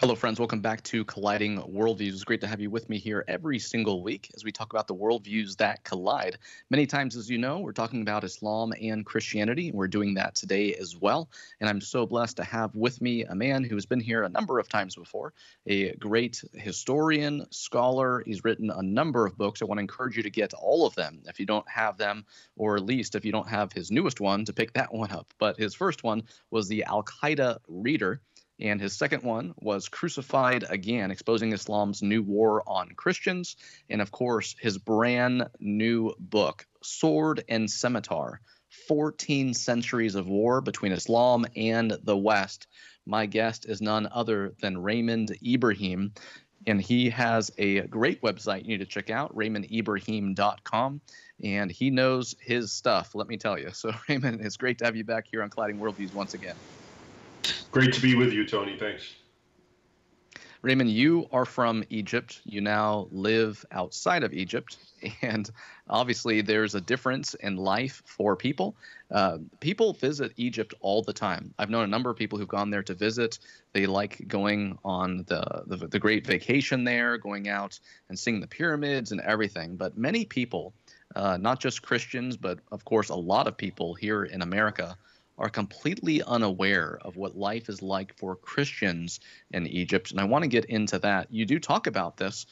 Hello, friends. Welcome back to Colliding Worldviews. It's great to have you with me here every single week as we talk about the worldviews that collide. Many times, as you know, we're talking about Islam and Christianity, and we're doing that today as well. And I'm so blessed to have with me a man who has been here a number of times before, a great historian, scholar. He's written a number of books. I want to encourage you to get all of them if you don't have them, or at least if you don't have his newest one, to pick that one up. But his first one was the Al-Qaeda Reader. And his second one was Crucified Again, Exposing Islam's New War on Christians. And of course, his brand new book, Sword and Scimitar, 14 Centuries of War Between Islam and the West. My guest is none other than Raymond Ibrahim. And he has a great website you need to check out, RaymondIbrahim.com. And he knows his stuff, let me tell you. So, Raymond, it's great to have you back here on Colliding Worldviews once again. Great to be with you, Tony. Thanks. Raymond, you are from Egypt. You now live outside of Egypt. And obviously, there's a difference in life for people. People visit Egypt all the time. I've known a number of people who've gone there to visit. They like going on the great vacation there, going out and seeing the pyramids and everything. But many people, not just Christians, but of course, a lot of people here in America are completely unaware of what life is like for Christians in Egypt. And I want to get into that. You do talk about this.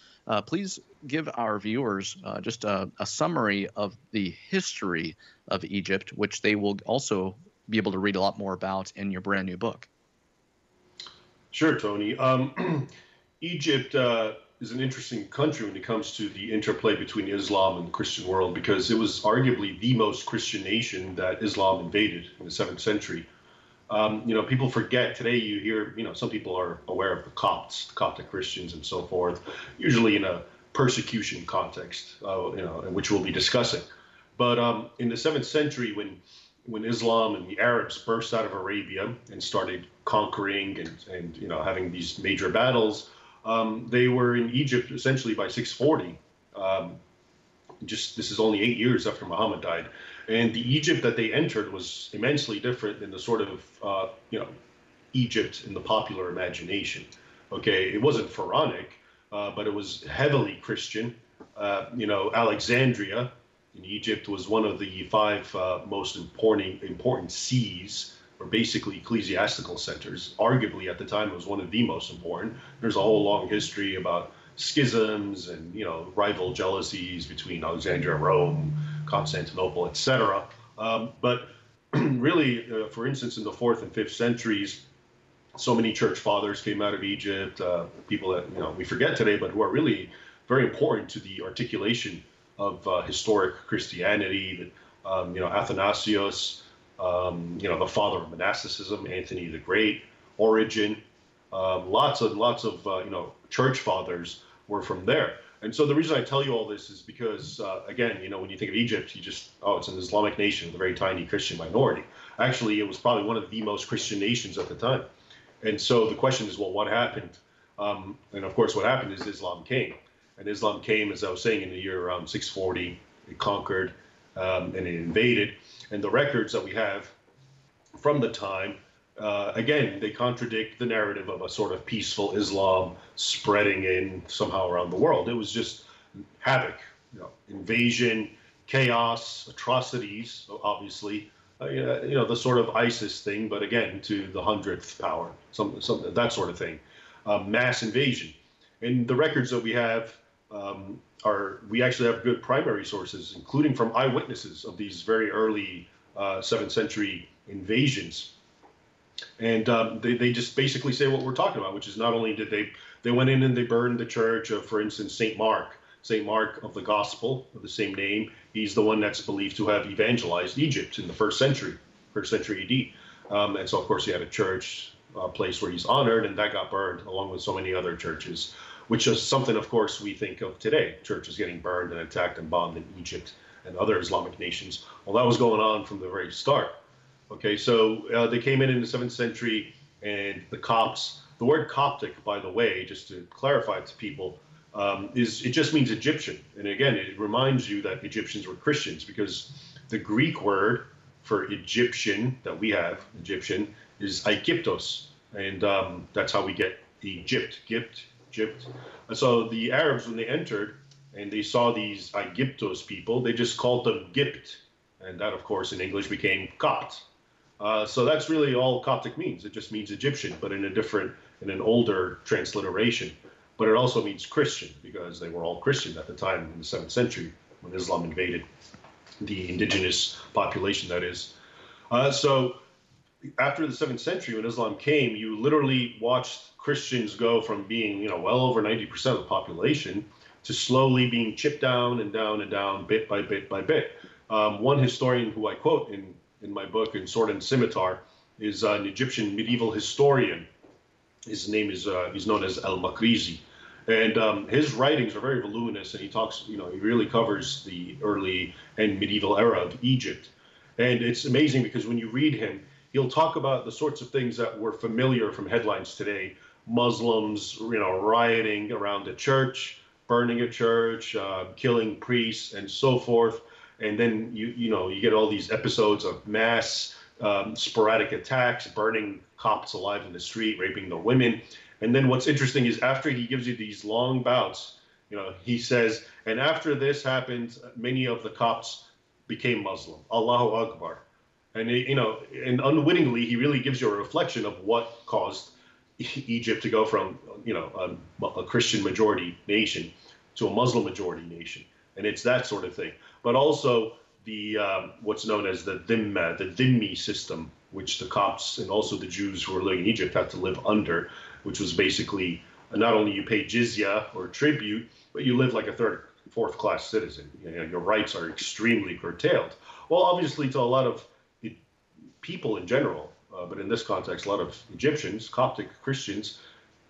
Please give our viewers just a summary of the history of Egypt, which they will also be able to read a lot more about in your brand new book. Sure, Tony. Egypt is an interesting country when it comes to the interplay between Islam and the Christian world, because it was arguably the most Christian nation that Islam invaded in the 7th century. People forget today. You hear, some people are aware of the Copts, the Coptic Christians and so forth, usually in a persecution context, which we'll be discussing. But in the 7th century, when Islam and the Arabs burst out of Arabia and started conquering and having these major battles, they were in Egypt essentially by 640. This is only 8 years after Muhammad died. And the Egypt that they entered was immensely different than the sort of, Egypt in the popular imagination. Okay, it wasn't Pharaonic, but it was heavily Christian. Alexandria in Egypt was one of the 5 most important sees, or basically ecclesiastical centers. Arguably at the time it was one of the most important. There's a whole long history about schisms and rival jealousies between Alexandria, Rome, Constantinople, etc. But really, for instance, in the 4th and 5th centuries, so many church fathers came out of Egypt, people that we forget today, but who are really very important to the articulation of historic Christianity. Athanasius, the father of monasticism, Anthony the Great, Origen, lots of church fathers were from there. And so the reason I tell you all this is because, again, when you think of Egypt, you just, it's an Islamic nation, a very tiny Christian minority. Actually, it was probably one of the most Christian nations at the time. And so the question is, well, what happened? And of course, what happened is Islam came. And Islam came, as I was saying, in the year around 640. It conquered and it invaded. And the records that we have from the time, again, they contradict the narrative of a sort of peaceful Islam spreading in somehow around the world. It was just havoc, invasion, chaos, atrocities, obviously, the sort of ISIS thing, but again, to the 100th power, some that sort of thing, mass invasion. And the records that we have we actually have good primary sources, including from eyewitnesses of these very early 7th century invasions. And they just basically say what we're talking about, which is not only did they went in and they burned the church of, for instance, St. Mark of the Gospel of the same name. He's the one that's believed to have evangelized Egypt in the first century AD. And so, of course, he had a church, place where he's honored, and that got burned along with so many other churches, which is something, of course, we think of today. Churches getting burned and attacked and bombed in Egypt and other Islamic nations. Well, that was going on from the very start. Okay, so they came in the 7th century, and the Copts, the word Coptic, by the way, just to clarify it to people, it just means Egyptian. And again, it reminds you that Egyptians were Christians, because the Greek word for Egyptian that we have, Egyptian, is Aegyptos. And that's how we get Egypt. And so the Arabs, when they entered and they saw these Aegyptos people, they just called them Gipt. And that, of course, in English became Copt. So that's really all Coptic means. It just means Egyptian, but in an older transliteration. But it also means Christian, because they were all Christian at the time in the 7th century when Islam invaded the indigenous population, that is. So after the 7th century, when Islam came, you literally watched Christians go from being, well over 90% of the population to slowly being chipped down and down and down, bit by bit by bit. One historian who I quote in my book, in Sword and Scimitar, is an Egyptian medieval historian. His name is, he's known as Al-Makrizi. And his writings are very voluminous, and he talks, he really covers the early and medieval era of Egypt. And it's amazing because when you read him, he'll talk about the sorts of things that were familiar from headlines today. Muslims, rioting around a church, burning a church, killing priests, and so forth. And then you get all these episodes of mass sporadic attacks, burning Copts alive in the street, raping the women. And then what's interesting is after he gives you these long bouts, he says, and after this happened, many of the Copts became Muslim. Allahu Akbar. And and unwittingly, he really gives you a reflection of what caused Egypt to go from a Christian majority nation to a Muslim majority nation. And it's that sort of thing. But also the what's known as the dhimmi system, which the Copts and also the Jews who were living in Egypt had to live under, which was basically not only you pay jizya or tribute, but you live like a third, fourth class citizen. Your rights are extremely curtailed. Well, obviously to a lot of people in general, but in this context, a lot of Egyptians, Coptic Christians,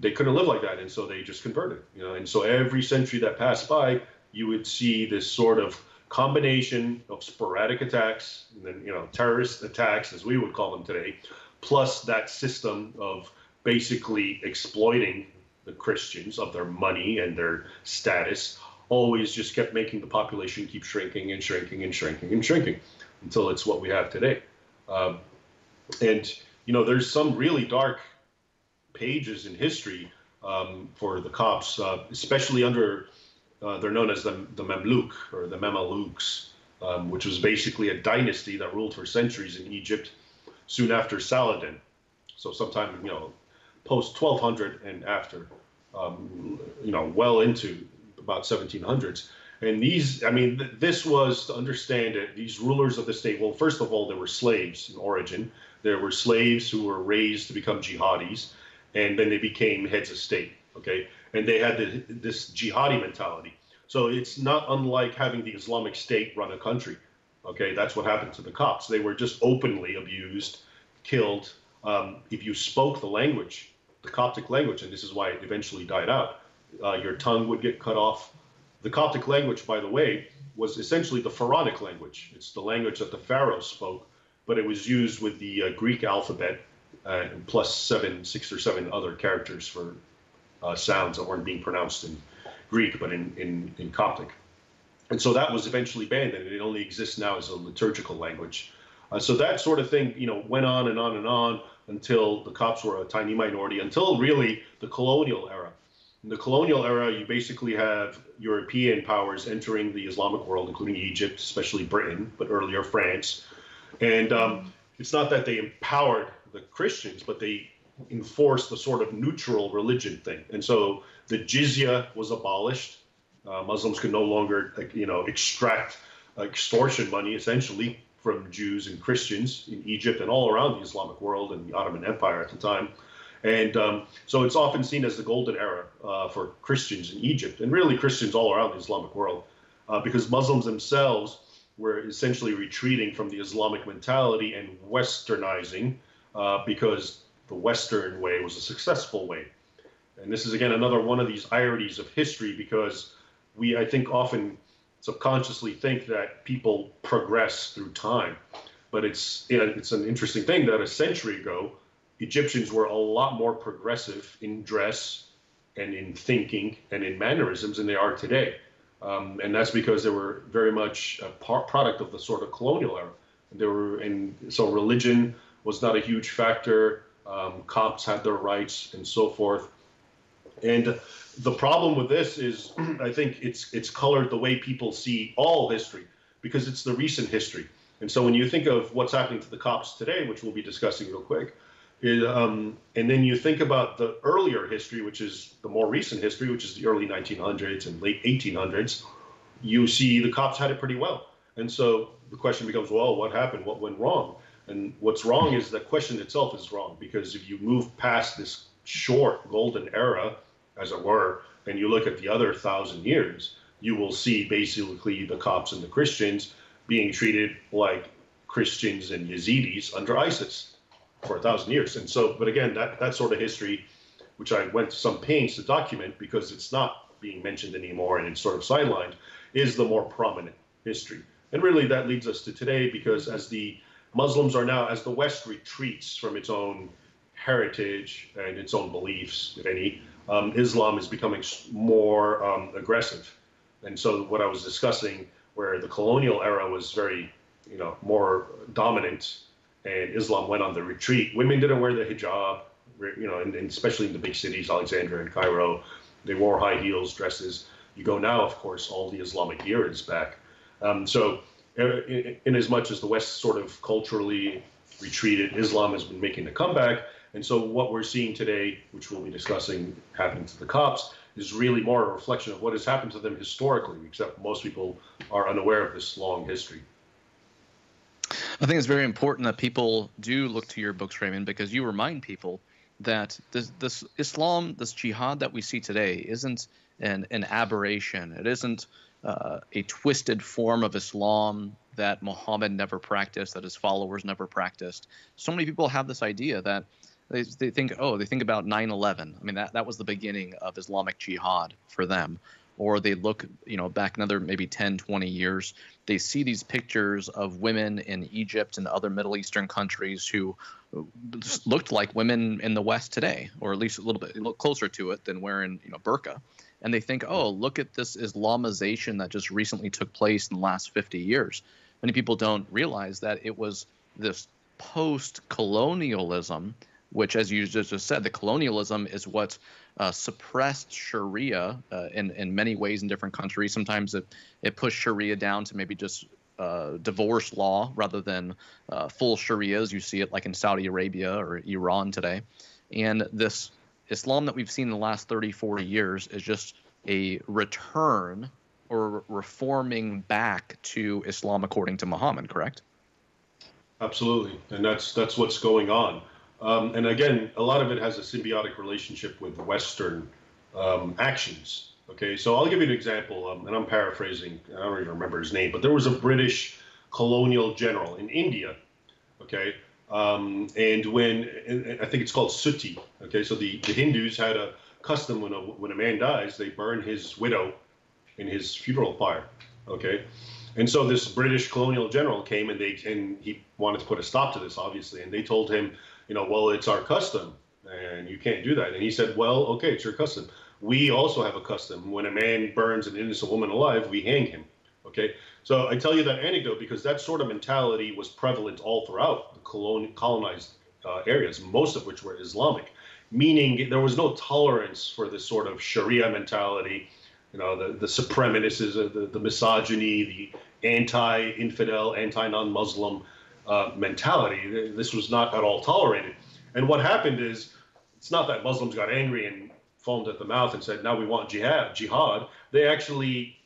they couldn't live like that, and so they just converted. And so every century that passed by, you would see this sort of combination of sporadic attacks, and then terrorist attacks, as we would call them today, plus that system of basically exploiting the Christians of their money and their status, always just kept making the population keep shrinking and shrinking and shrinking and shrinking until it's what we have today. And there's some really dark pages in history for the Copts, especially under, they're known as the Mamluk or the Mamelukes, which was basically a dynasty that ruled for centuries in Egypt soon after Saladin. So sometime, post 1200 and after, well into about 1700s. And this was, to understand it, these rulers of the state, well, first of all, there were slaves in origin. There were slaves who were raised to become jihadis, and then they became heads of state, okay? And they had this jihadi mentality. So it's not unlike having the Islamic State run a country, okay? That's what happened to the Copts. They were just openly abused, killed. If you spoke the language, the Coptic language, and this is why it eventually died out, your tongue would get cut off. The Coptic language, by the way, was essentially the Pharaonic language. It's the language that the pharaohs spoke, but it was used with the Greek alphabet plus 6 or 7 other characters for sounds that weren't being pronounced in Greek, but in Coptic. And so that was eventually banned, and it only exists now as a liturgical language. So that sort of thing, went on and on and on until the Copts were a tiny minority, until really the colonial era. In the colonial era, you basically have European powers entering the Islamic world, including Egypt, especially Britain, but earlier France. And it's not that they empowered the Christians, but they enforced the sort of neutral religion thing. And so the jizya was abolished. Muslims could no longer, extract extortion money, essentially, from Jews and Christians in Egypt and all around the Islamic world and the Ottoman Empire at the time. And so it's often seen as the golden era for Christians in Egypt, and really Christians all around the Islamic world, because Muslims themselves were essentially retreating from the Islamic mentality and westernizing because the Western way was a successful way. And this is, again, another one of these ironies of history, because we, I think, often subconsciously think that people progress through time. But it's an interesting thing that a century ago, Egyptians were a lot more progressive in dress and in thinking and in mannerisms than they are today. And that's because they were very much a product of the sort of colonial era. So religion was not a huge factor. Copts had their rights and so forth. And the problem with this is, I think it's colored the way people see all history, because it's the recent history. And so when you think of what's happening to the Copts today, which we'll be discussing real quick, and then you think about the earlier history, which is the more recent history, which is the early 1900s and late 1800s, you see the Copts had it pretty well. And so the question becomes, well, what happened? What went wrong? And what's wrong is the question itself is wrong, because if you move past this short golden era, as it were, and you look at the other 1,000 years, you will see basically the Copts and the Christians being treated like Christians and Yazidis under ISIS for 1,000 years. And so, but again, that sort of history, which I went to some pains to document because it's not being mentioned anymore and it's sort of sidelined, is the more prominent history. And really that leads us to today, because as the Muslims are now, as the West retreats from its own heritage and its own beliefs, if any, Islam is becoming more aggressive. And so what I was discussing, where the colonial era was very, more dominant, and Islam went on the retreat. Women didn't wear the hijab, and especially in the big cities, Alexandria and Cairo, they wore high heels, dresses. You go now, of course, all the Islamic gear is back. So in as much as the West sort of culturally retreated, Islam has been making a comeback. And so what we're seeing today, which we'll be discussing happening to the Copts, is really more a reflection of what has happened to them historically, except most people are unaware of this long history. I think it's very important that people do look to your books, Raymond, because you remind people that this Islam, this jihad that we see today isn't an aberration. It isn't a twisted form of Islam that Muhammad never practiced, that his followers never practiced. So many people have this idea that they think about 9/11. I mean, that was the beginning of Islamic jihad for them. Or they look, back another maybe 10, 20 years, they see these pictures of women in Egypt and other Middle Eastern countries who looked like women in the West today, or at least a little bit closer to it than wearing, burqa. And they think, oh, look at this Islamization that just recently took place in the last 50 years. Many people don't realize that it was this post-colonialism, which, as you just said, the colonialism is what suppressed Sharia in many ways in different countries. Sometimes it pushed Sharia down to maybe just divorce law rather than full Sharia, as you see it like in Saudi Arabia or Iran today. And this Islam that we've seen in the last 30, 40 years is just a return or reforming back to Islam according to Muhammad, correct? Absolutely, and that's what's going on. And again, a lot of it has a symbiotic relationship with Western actions. Okay, so I'll give you an example, and I'm paraphrasing, I don't even remember his name, but there was a British colonial general in India, okay, and when, I think it's called Sutti, okay, so the Hindus had a custom when a man dies, they burn his widow in his funeral pyre, okay? And so this British colonial general came and he wanted to put a stop to this, obviously, and they told him, well, it's our custom and you can't do that. And he said, well, okay, it's your custom. We also have a custom. When a man burns an innocent woman alive, we hang him, okay? So I tell you that anecdote because that sort of mentality was prevalent all throughout the colonized areas, most of which were Islamic, meaning there was no tolerance for this sort of Sharia mentality, the supremacists, the misogyny, the anti-infidel, anti-non-Muslim mentality. This was not at all tolerated. And what happened is, it's not that Muslims got angry and foamed at the mouth and said, now we want jihad. They actually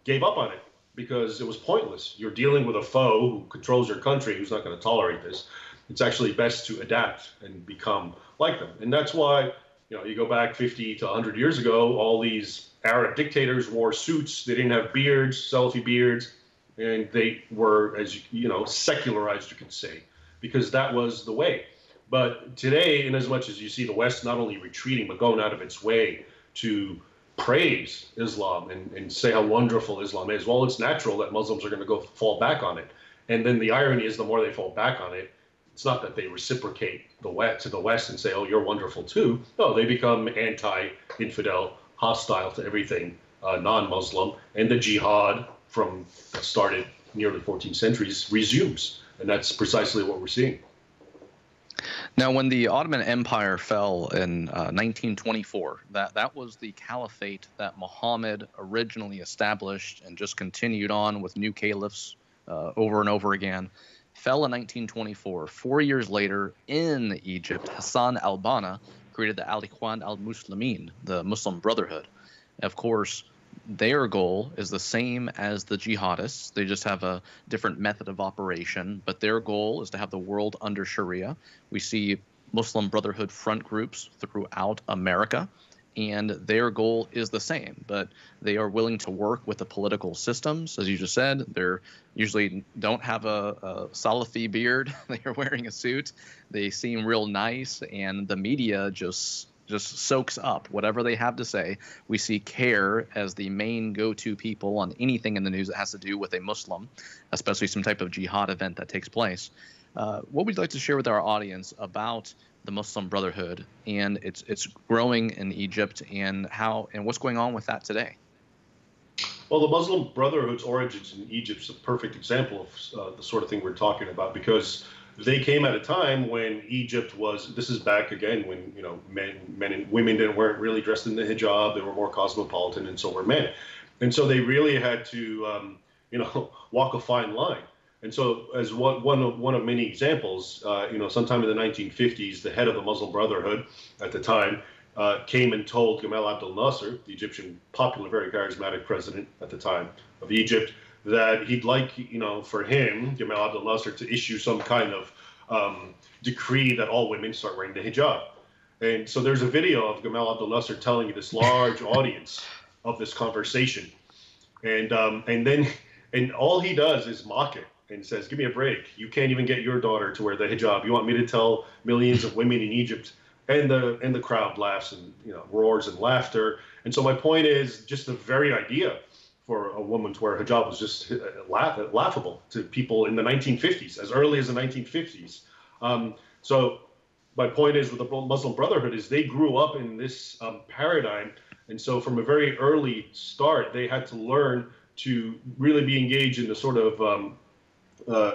gave up on it because it was pointless. You're dealing with a foe who controls your country, who's not going to tolerate this. It's actually best to adapt and become like them. And that's why, you go back 50 to 100 years ago, all these Arab dictators wore suits. They didn't have beards, selfie beards, and they were, as secularized, you could say, because that was the way. But today, in as much as you see the West not only retreating, but going out of its way to praise Islam and say how wonderful Islam is, well, it's natural that Muslims are going to fall back on it. And then the irony is, the more they fall back on it, it's not that they reciprocate to the West and say, oh, you're wonderful too. No, they become anti-infidel, hostile to everything non-Muslim, and the jihad from that started nearly 14 centuries resumes. And that's precisely what we're seeing. Now, when the Ottoman Empire fell in 1924, that was the caliphate that Muhammad originally established and just continued on with new caliphs over and over again. Fell in 1924. 4 years later, in Egypt, Hassan al-Banna created the Al-Ikhwan al-Muslimin, the Muslim Brotherhood. Of course, their goal is the same as the jihadists. They just have a different method of operation, but their goal is to have the world under Sharia. We see Muslim Brotherhood front groups throughout America, and their goal is the same, but they are willing to work with the political systems. As you just said, they're usually don't have a Salafi beard. They are wearing a suit. They seem real nice, and the media just soaks up whatever they have to say. We see CARE as the main go-to people on anything in the news that has to do with a Muslim, especially some type of jihad event that takes place. What would you like to share with our audience about the Muslim Brotherhood and its growing in Egypt and what's going on with that today? Well, the Muslim Brotherhood's origins in Egypt is a perfect example of the sort of thing we're talking about, because they came at a time when Egypt was, this is back again when, men and women weren't really dressed in the hijab. They were more cosmopolitan, and so were men. And so they really had to, walk a fine line. And so as one of many examples, sometime in the 1950s, the head of the Muslim Brotherhood at the time came and told Gamal Abdel Nasser, the Egyptian popular, very charismatic president at the time of Egypt, that he'd like, for him, Gamal Abdel Nasser, to issue some kind of decree that all women start wearing the hijab. And so there's a video of Gamal Abdel Nasser telling this large audience of this conversation. And all he does is mock it and says, give me a break. You can't even get your daughter to wear the hijab. You want me to tell millions of women in Egypt? And the crowd laughs and roars in laughter. And so my point is, just the very idea for a woman to wear a hijab was just laughable to people in the 1950s, as early as the 1950s. So my point is, with the Muslim Brotherhood, is they grew up in this paradigm. And so from a very early start, they had to learn to really be engaged in the sort of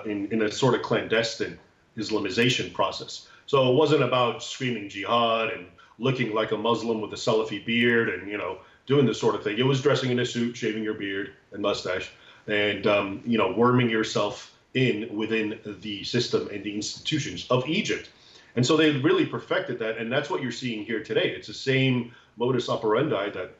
in a sort of clandestine Islamization process. So it wasn't about screaming jihad and looking like a Muslim with a Salafi beard and, doing this sort of thing. It was dressing in a suit, shaving your beard and mustache, and, worming yourself within the system and the institutions of Egypt. And so they really perfected that. And that's what you're seeing here today. It's the same modus operandi that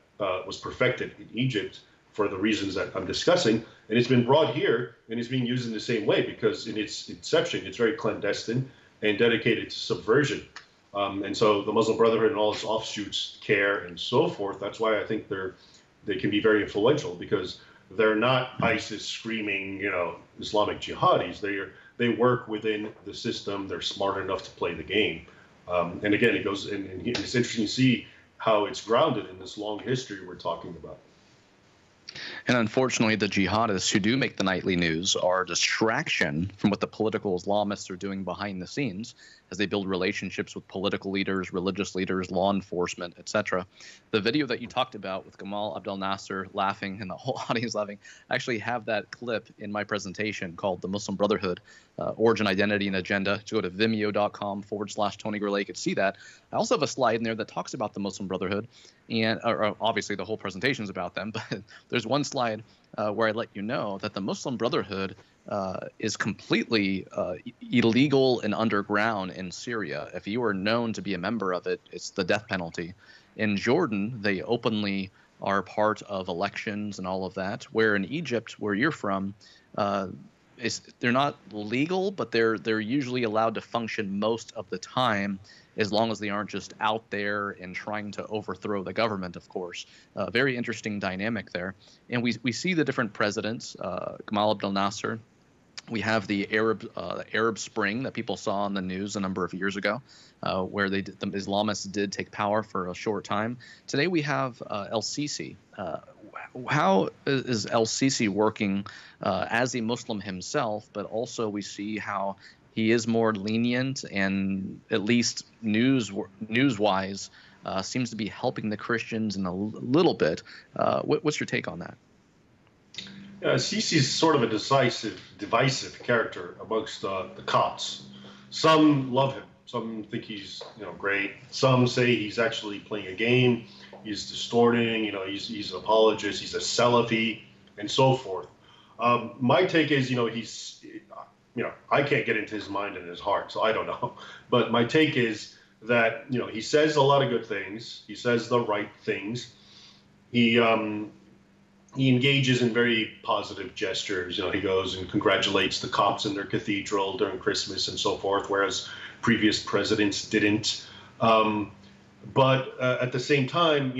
was perfected in Egypt for the reasons that I'm discussing. And it's been brought here and it's being used in the same way, because in its inception, it's very clandestine and dedicated to subversion. And so the Muslim Brotherhood and all its offshoots, CARE and so forth, that's why I think they can be very influential, because they're not ISIS screaming, Islamic jihadis. They work within the system. They're smart enough to play the game. And again, it goes, and it's interesting to see how it's grounded in this long history we're talking about. And unfortunately, the jihadists who do make the nightly news are a distraction from what the political Islamists are doing behind the scenes as they build relationships with political leaders, religious leaders, law enforcement, etc. The video that you talked about with Gamal Abdel Nasser laughing and the whole audience laughing, I actually have that clip in my presentation called The Muslim Brotherhood, Origin, Identity, and Agenda. To go to vimeo.com/Tony Gurley, you could see that. I also have a slide in there that talks about the Muslim Brotherhood, and obviously the whole presentation is about them, but there's one slide where I let you know that the Muslim Brotherhood is completely illegal and underground in Syria. If you are known to be a member of it, it's the death penalty. In Jordan, they openly are part of elections and all of that, where in Egypt, where you're from, they're not legal, but they're usually allowed to function most of the time, as long as they aren't just out there and trying to overthrow the government, of course. Very interesting dynamic there. And we see the different presidents, Gamal Abdel Nasser. We have the Arab Spring that people saw on the news a number of years ago, where the Islamists did take power for a short time. Today we have El-Sisi. How is El-Sisi working as a Muslim himself, but also we see how he is more lenient and, at least news-wise, seems to be helping the Christians in a little bit. What's your take on that? Sisi is sort of a divisive character amongst the Copts. Some love him, Some think he's, great. Some say he's actually playing a game. He's distorting. He's an apologist. He's a Salafi, and so forth. My take is, I can't get into his mind and his heart, so I don't know. But my take is that, he says a lot of good things. He says the right things. He engages in very positive gestures. He goes and congratulates the Copts in their cathedral during Christmas and so forth, whereas previous presidents didn't. But at the same time,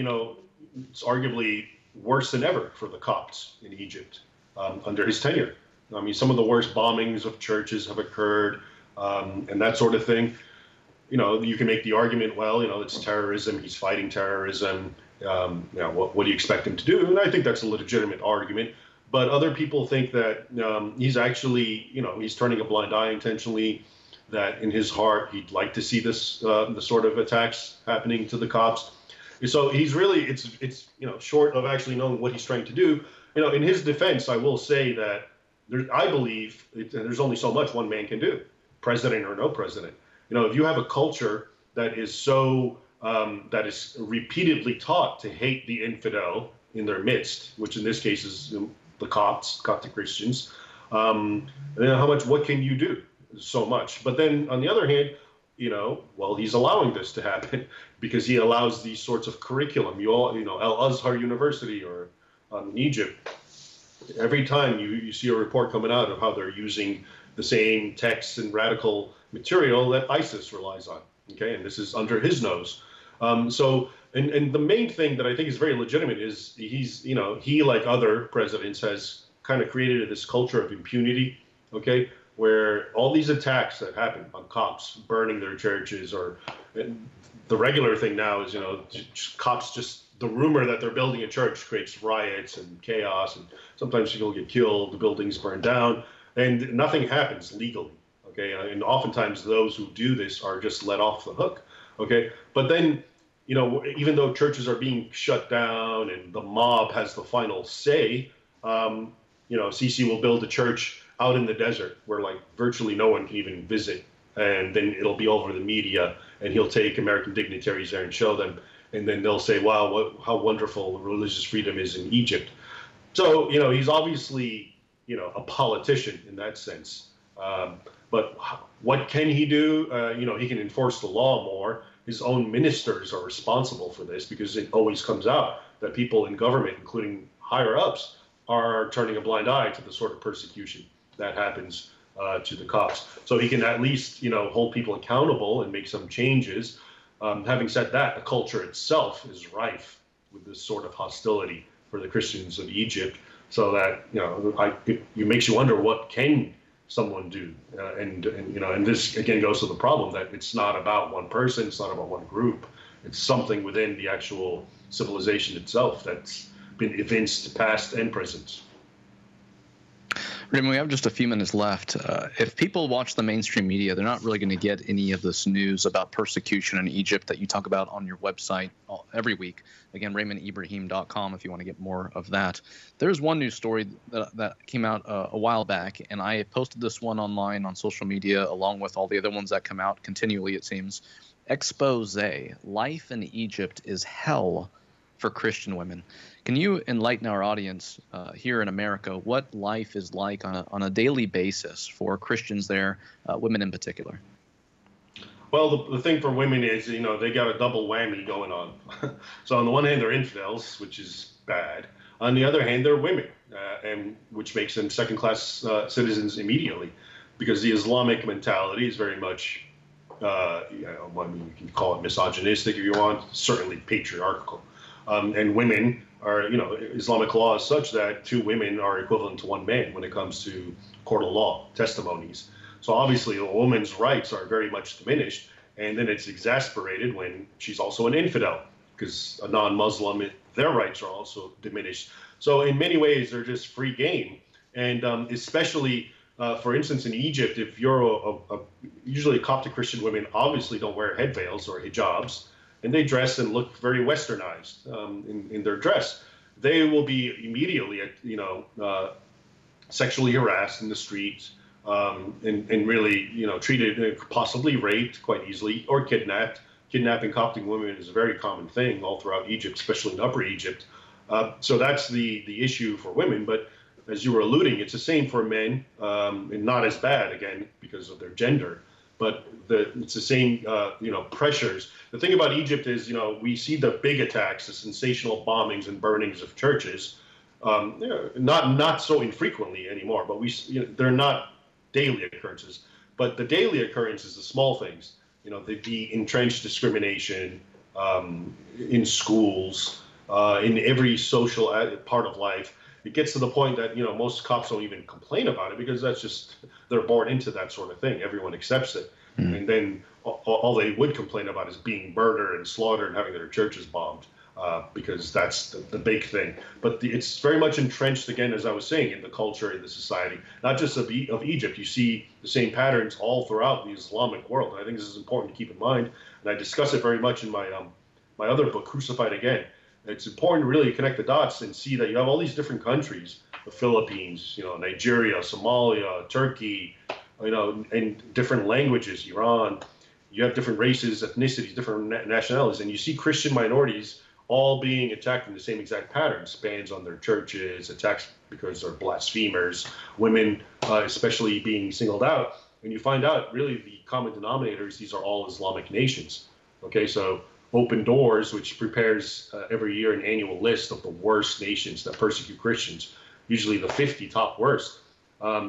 it's arguably worse than ever for the Copts in Egypt under his tenure. I mean, some of the worst bombings of churches have occurred and that sort of thing. You can make the argument, well, it's terrorism. He's fighting terrorism. What do you expect him to do? And I think that's a legitimate argument. But other people think that he's actually, he's turning a blind eye intentionally, that in his heart he'd like to see this, the sort of attacks happening to the Copts. So he's really, it's short of actually knowing what he's trying to do. In his defense, I will say that I believe there's only so much one man can do, president or no president. If you have a culture that is so that is repeatedly taught to hate the infidel in their midst, which in this case is the Coptic Christians, then what can you do? So much. But then on the other hand, he's allowing this to happen because he allows these sorts of curriculum. Al-Azhar University or in Egypt, every time you see a report coming out of how they're using the same texts and radical material that ISIS relies on. Okay, and this is under his nose. And the main thing that I think is very legitimate is he, like other presidents, has kind of created this culture of impunity, okay, where all these attacks that happen on Copts, burning their churches, or the regular thing now is, Copts the rumor that they're building a church creates riots and chaos, and sometimes people get killed, the buildings burn down, and nothing happens legally, okay, and oftentimes those who do this are just let off the hook, okay, but then, even though churches are being shut down and the mob has the final say, Sisi will build a church out in the desert where virtually no one can even visit. And then it'll be over the media and he'll take American dignitaries there and show them. And then they'll say, wow, how wonderful religious freedom is in Egypt. So, he's obviously, a politician in that sense. But what can he do? He can enforce the law more. His own ministers are responsible for this because it always comes out that people in government, including higher ups, are turning a blind eye to the sort of persecution that happens to the Copts. So he can at least, hold people accountable and make some changes. Having said that, the culture itself is rife with this sort of hostility for the Christians of Egypt. So that, it makes you wonder, what can someone do? And this again goes to the problem that it's not about one person, it's not about one group. It's something within the actual civilization itself that's been evinced past and present. Raymond, we have just a few minutes left. If people watch the mainstream media, they're not really going to get any of this news about persecution in Egypt that you talk about on your website every week. Again, RaymondIbrahim.com if you want to get more of that. There's one news story that came out a while back, and I posted this one online on social media along with all the other ones that come out continually, it seems. Expose: Life in Egypt is Hell for Christian Women. Can you enlighten our audience here in America what life is like on a daily basis for Christians there, women in particular? Well, the thing for women is, they got a double whammy going on. So on the one hand, they're infidels, which is bad. On the other hand, they're women, and which makes them second-class citizens immediately, because the Islamic mentality is very much, you can call it misogynistic if you want, certainly patriarchal. And women are, Islamic law is such that two women are equivalent to one man when it comes to court of law testimonies. So obviously a woman's rights are very much diminished, and then it's exasperated when she's also an infidel, because a non-Muslim, their rights are also diminished. So in many ways, they're just free game. And especially, for instance, in Egypt, if you're usually Coptic Christian women obviously don't wear head veils or hijabs, and they dress and look very westernized in their dress. They will be immediately, sexually harassed in the streets, and really, treated, possibly raped quite easily, or kidnapped. Kidnapping Coptic women is a very common thing all throughout Egypt, especially in Upper Egypt. So that's the issue for women. But as you were alluding, it's the same for men, and not as bad, again, because of their gender. But it's the same, pressures. The thing about Egypt is, we see the big attacks, the sensational bombings and burnings of churches, not so infrequently anymore. But they're not daily occurrences. But the daily occurrence is the small things. The entrenched discrimination in schools, in every social part of life. It gets to the point that most cops don't even complain about it, because that's just, they're born into that sort of thing. Everyone accepts it. And then all they would complain about is being murdered and slaughtered and having their churches bombed, because that's the big thing. But it's very much entrenched, again, as I was saying, in the culture, in the society, not just of Egypt. You see the same patterns all throughout the Islamic world. And I think this is important to keep in mind. And I discuss it very much in my my other book, Crucified Again. It's important to really connect the dots and see that you have all these different countries, the Philippines, Nigeria, Somalia, Turkey, and different languages, Iran. You have different races, ethnicities, different nationalities, and you see Christian minorities all being attacked in the same exact patterns: bans on their churches, attacks because they're blasphemers, women especially being singled out. And you find out really the common denominators, these are all Islamic nations. Okay, so Open Doors, which prepares every year an annual list of the worst nations that persecute Christians, usually the 50 top worst.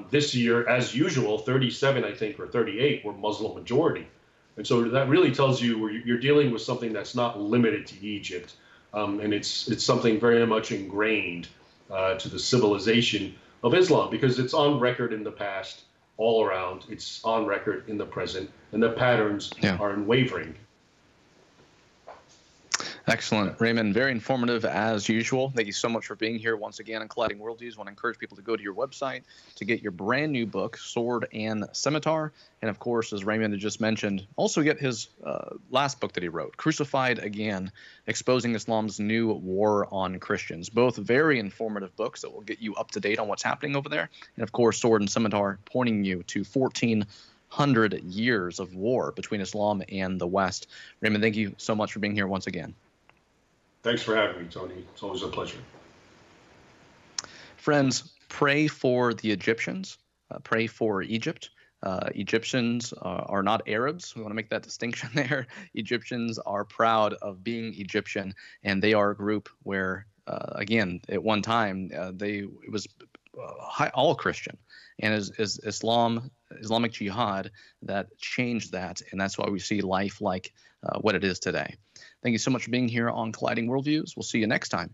This year, as usual, 37, I think, or 38 were Muslim majority. And so that really tells you you're dealing with something that's not limited to Egypt. And it's something very much ingrained to the civilization of Islam, because it's on record in the past, all around. It's on record in the present, and the patterns are unwavering. Excellent. Raymond, very informative as usual. Thank you so much for being here once again on Colliding Worldviews. I want to encourage people to go to your website to get your brand new book, Sword and Scimitar. And of course, as Raymond had just mentioned, also get his last book that he wrote, Crucified Again, Exposing Islam's New War on Christians. Both very informative books that will get you up to date on what's happening over there. And of course, Sword and Scimitar pointing you to 1,400 years of war between Islam and the West. Raymond, thank you so much for being here once again. Thanks for having me, Tony. It's always a pleasure. Friends, pray for the Egyptians. Pray for Egypt. Egyptians are not Arabs. We want to make that distinction there. Egyptians are proud of being Egyptian, and they are a group where, again, at one time, it was all Christian. And is Islamic Jihad that changed that, and that's why we see life like what it is today. Thank you so much for being here on Colliding Worldviews. We'll see you next time